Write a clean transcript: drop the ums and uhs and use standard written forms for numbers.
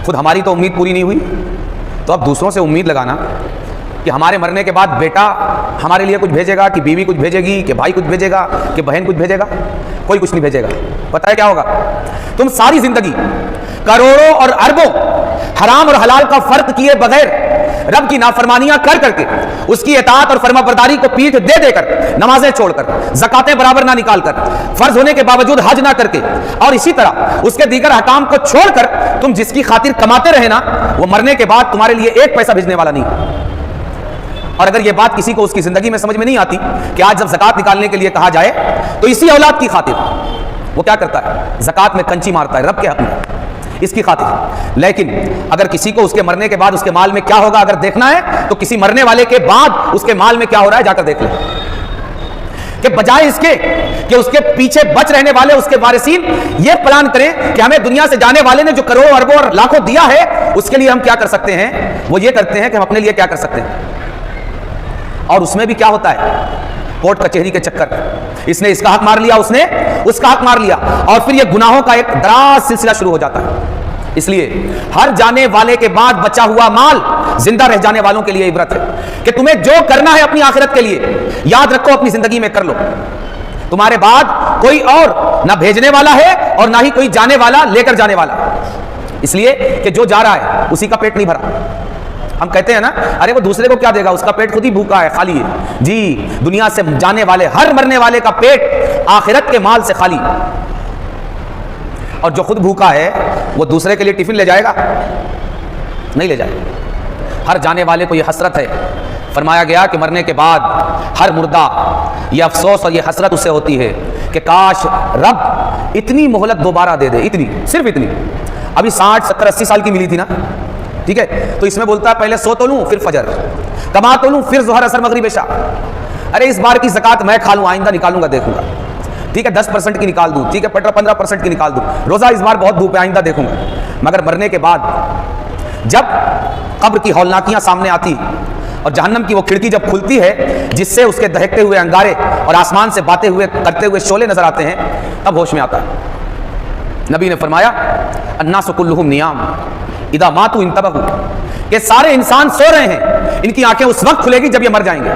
खुद हमारी तो उम्मीद पूरी नहीं हुई, तो अब दूसरों से उम्मीद लगाना कि हमारे मरने के बाद बेटा हमारे लिए कुछ भेजेगा, कि बीवी कुछ भेजेगी, कि भाई कुछ भेजेगा, कि बहन कुछ भेजेगा, कोई कुछ नहीं भेजेगा। पता है क्या होगा? तुम सारी जिंदगी करोड़ों और अरबों हराम और हलाल का फर्क किए बगैर रब की नाफरमानियां कर करके उसकी इताअत और फर्माबरदारी को पीठ दे देकर, नमाजें छोड़कर, ज़कातें बराबर ना निकालकर, फर्ज होने के बावजूद हज ना करके, और इसी तरह उसके दीगर हकाम को छोड़कर तुम जिसकी खातिर कमाते रहे ना, वो मरने के बाद तुम्हारे लिए एक पैसा भेजने वाला नहीं। और अगर ये बात किसी को उसकी जिंदगी में समझ में नहीं आती कि आज जब ज़कात निकालने के लिए कहा जाए तो इसी औलाद की खातिर वो क्या करता है? ज़कात में कंची मारता है रब के हक में, इसकी खातिर। लेकिन अगर किसी को उसके मरने के बाद उसके माल में क्या होगा अगर देखना है, तो किसी मरने वाले के बाद उसके माल में क्या हो रहा है जाकर देख ले, कि बजाय इसके कि उसके पीछे बच रहने वाले उसके वारिसीन ये प्लान करें कि हमें दुनिया से जाने वाले ने जो करोड़ों अरबों और लाखों दिया है उसके लिए हम क्या कर सकते हैं, वो ये करते हैं कि हम अपने लिए क्या कर सकते हैं। और उसमें भी क्या होता है? कोर्ट कचहरी के चक्कर, इसने इसका हक मार लिया, उसने उसका हक मार लिया, और फिर ये गुनाहों का एक दराज सिलसिला शुरू हो जाता है। इसलिए हर जाने वाले के बाद बचा हुआ माल जिंदा रह जाने वालों के लिए इबरत है कि तुम्हें जो करना है अपनी आखिरत के लिए याद रखो, अपनी जिंदगी में कर लो। तुम्हारे बाद कोई और ना भेजने वाला है और ना ही कोई जाने वाला लेकर जाने वाला, इसलिए कि जो जा रहा है उसी का पेट नहीं भरा। हम कहते हैं ना, अरे वो दूसरे को क्या देगा, उसका पेट खुद ही भूखा है, खाली है। जी, दुनिया से जाने वाले हर मरने वाले का पेट आखिरत के माल से खाली, और जो खुद भूखा है वो दूसरे के लिए टिफिन ले जाएगा? नहीं ले जाएगा। हर जाने वाले को ये हसरत है। फरमाया गया कि मरने के बाद हर मुर्दा ये अफसोस और ये हसरत उससे होती है कि काश रब इतनी मोहलत दोबारा दे दे, इतनी, सिर्फ इतनी। अभी 60, 70, 80 साल की मिली थी ना, ठीक है, तो इसमें बोलता है पहले 100 तोलूं फिर फजर, कमा तोलूं फिर ज़ोहर असर मगरिब इशा। अरे इस बार की ज़कात मैं खा लूं, आइंदा निकालूंगा, देखूंगा, ठीक है, 10% की निकाल दूं, ठीक है, 15% की निकाल दूं, रोज़ा इस बार बहुत धूप है, आइंदा देखूंगा। मगर मरने के बाद जब कब्र की हौलनाकियां सामने आती और जहन्नम की वो खिड़की जब खुलती है जिससे उसके दहकते हुए अंगारे और आसमान से बातें हुए करते हुए शोले नजर आते हैं, तब होश में आता है। नबी ने फरमाया अन्नासु कुल्लुहुम नियाम इदा मातू इंतबहू, कि सारे इंसान सो रहे हैं, इनकी आंखें उस वक्त खुलेगी जब ये मर जाएंगे।